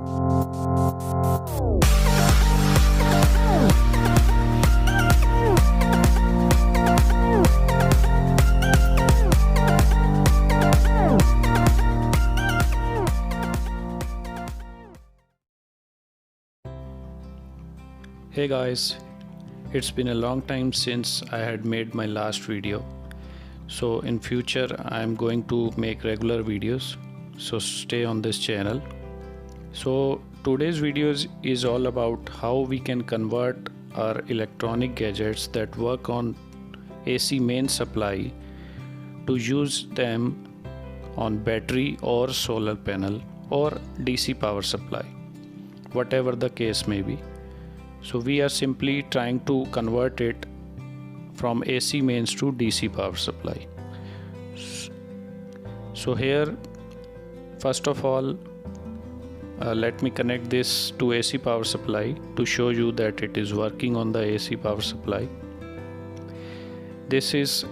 Hey guys, it's been a long time since I had made my last video. So in future I am going to make regular videos, so stay on this channel. So today's video is all about how we can convert our electronic gadgets that work on AC main supply to use them on battery or solar panel or DC power supply, whatever the case may be. So we are simply trying to convert it from AC mains to DC power supply. So here, first of all, let me connect this to AC power supply to show you that it is working on the AC power supply. This is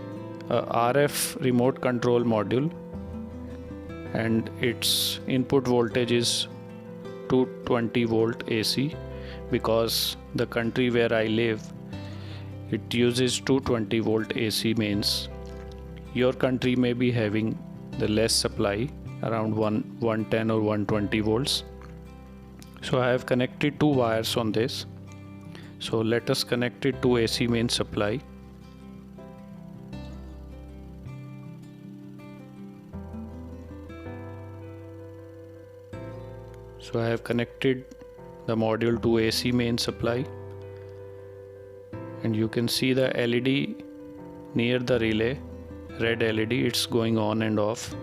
a RF remote control module and its input voltage is 220 volt AC. Because the country where I live, it uses 220 volt AC mains. Your country may be having the less supply, around 110 or 120 volts. So I have connected two wires on this. So let us connect it to AC main supply. So I have connected the module to AC main supply, and you can see the LED near the relay, red LED, it's going on and off,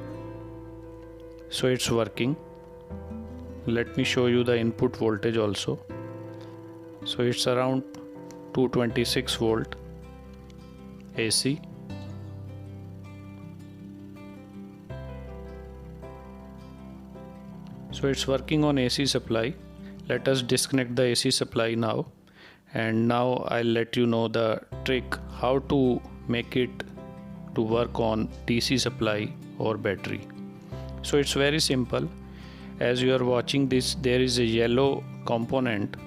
so it's working. Let me show you the input voltage also. So it's around 226 volt AC. So it's working on AC supply. Let us disconnect the AC supply now, and now I'll let you know the trick how to make it to work on DC supply or battery. So it's very simple. As you are watching this, there is a yellow component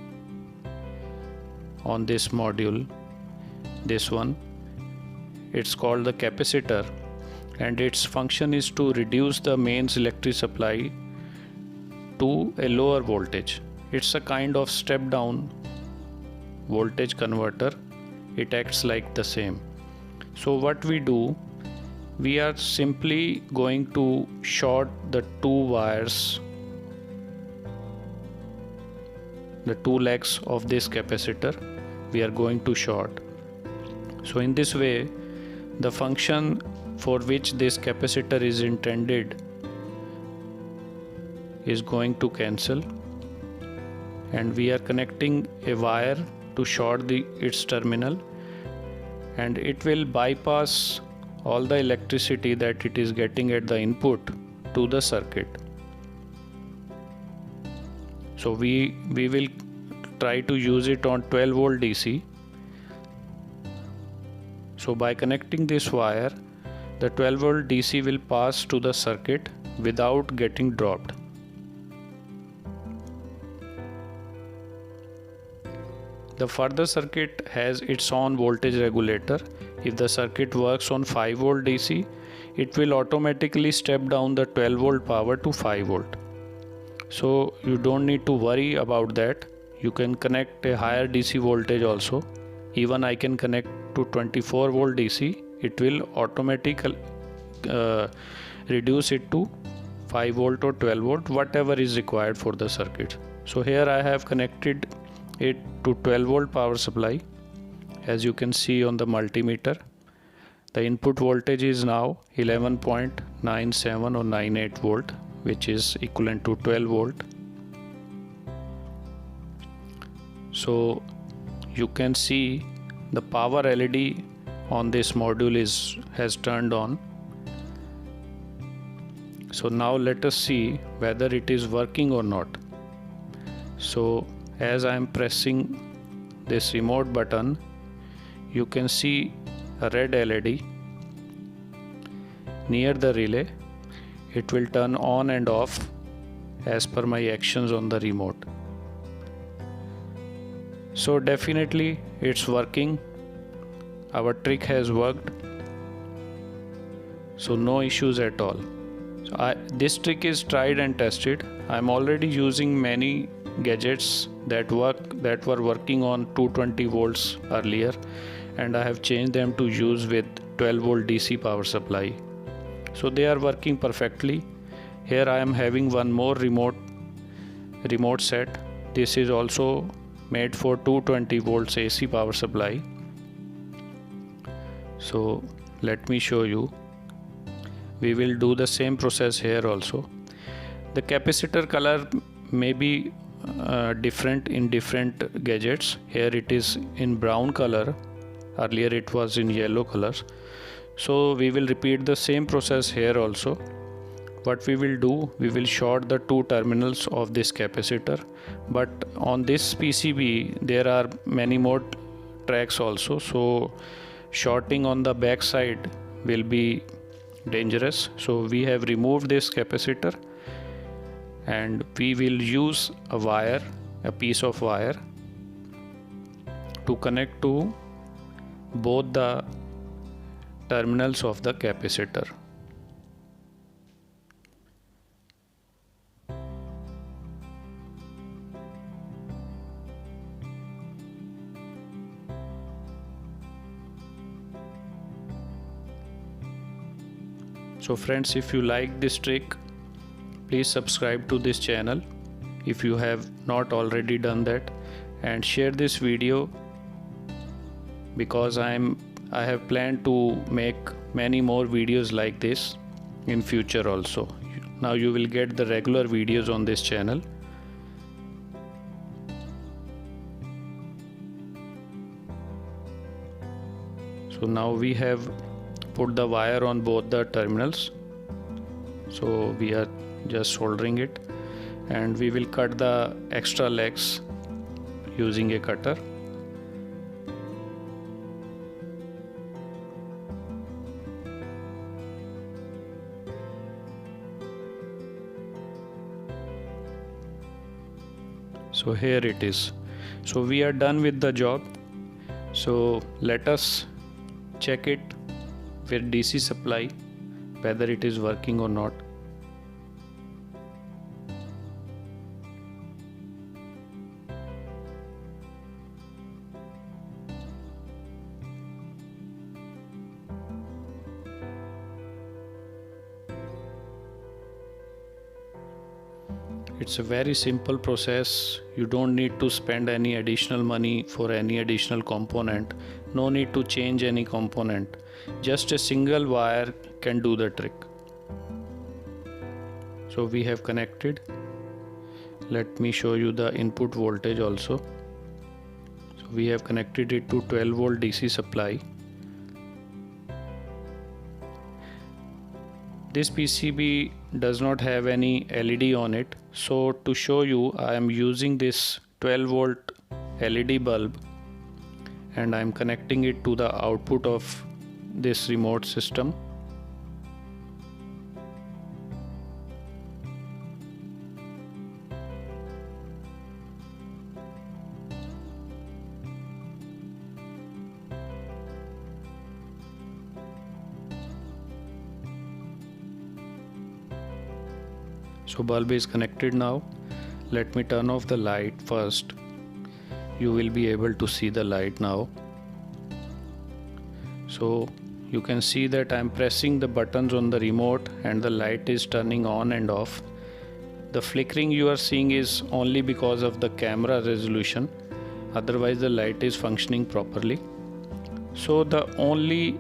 on this module, this one. It's called the capacitor, and its function is to reduce the mains electric supply to a lower voltage. It's a kind of step down voltage converter. It acts like the same. So what we do, we are simply going to short the two wires, the two legs of this capacitor we are going to short. So in this way, the function for which this capacitor is intended is going to cancel, and we are connecting a wire to short its terminal, and it will bypass all the electricity that it is getting at the input to the circuit. So we will try to use it on 12 volt DC. So by connecting this wire, the 12 volt DC will pass to the circuit without getting dropped. The further circuit has its own voltage regulator. If the circuit works on 5 volt DC, it will automatically step down the 12 volt power to 5 volt. So you don't need to worry about that. You can connect a higher DC voltage also. Even I can connect to 24 volt DC. It will automatically reduce it to 5 volt or 12 volt, whatever is required for the circuit. So here I have connected it to 12 volt power supply. As you can see on the multimeter, the input voltage is now 11.97 or 98 volt, which is equivalent to 12 volt. So you can see the power LED on this module has turned on. So now let us see whether it is working or not. So as I am pressing this remote button, you can see a red LED near the relay. It will turn on and off as per my actions on the remote. So definitely it's working. Our trick has worked. So no issues at all. So this trick is tried and tested. I'm already using many gadgets that were working on 220 volts earlier, and I have changed them to use with 12 volt DC power supply. So they are working perfectly. Here I am having one more remote set. This is also made for 220 volts AC power supply. So let me show you. We will do the same process here also. The capacitor color may be different in different gadgets. Here it is in brown color. Earlier it was in yellow color. So we will repeat the same process here also. What we will do, we will short the two terminals of this capacitor, but on this PCB there are many more tracks also, so shorting on the back side will be dangerous. So we have removed this capacitor and we will use a piece of wire to connect to both the terminals of the capacitor. So friends, if you like this trick, please subscribe to this channel if you have not already done that, and share this video, because I have planned to make many more videos like this in future also. Now you will get the regular videos on this channel. So now we have put the wire on both the terminals. So we are just soldering it, and we will cut the extra legs using a cutter. So here it is. So we are done with the job. So let us check it with DC supply whether it is working or not. It's a very simple process. You don't need to spend any additional money for any additional component. No need to change any component. Just a single wire can do the trick. So we have connected. Let me show you the input voltage also. So we have connected it to 12 volt DC supply. This PCB does not have any LED on it, so to show you I am using this 12 volt LED bulb and I am connecting it to the output of this remote system. So bulb is connected now. Let me turn off the light first. You will be able to see the light now. So you can see that I am pressing the buttons on the remote and the light is turning on and off. The flickering you are seeing is only because of the camera resolution. Otherwise the light is functioning properly. So the only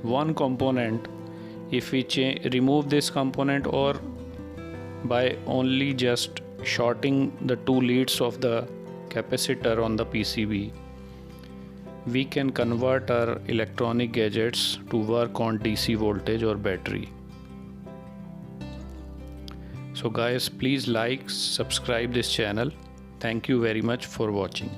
one component, if we remove this component or by only just shorting the two leads of the capacitor on the PCB, we can convert our electronic gadgets to work on DC voltage or battery. So guys, please like, subscribe this channel. Thank you very much for watching.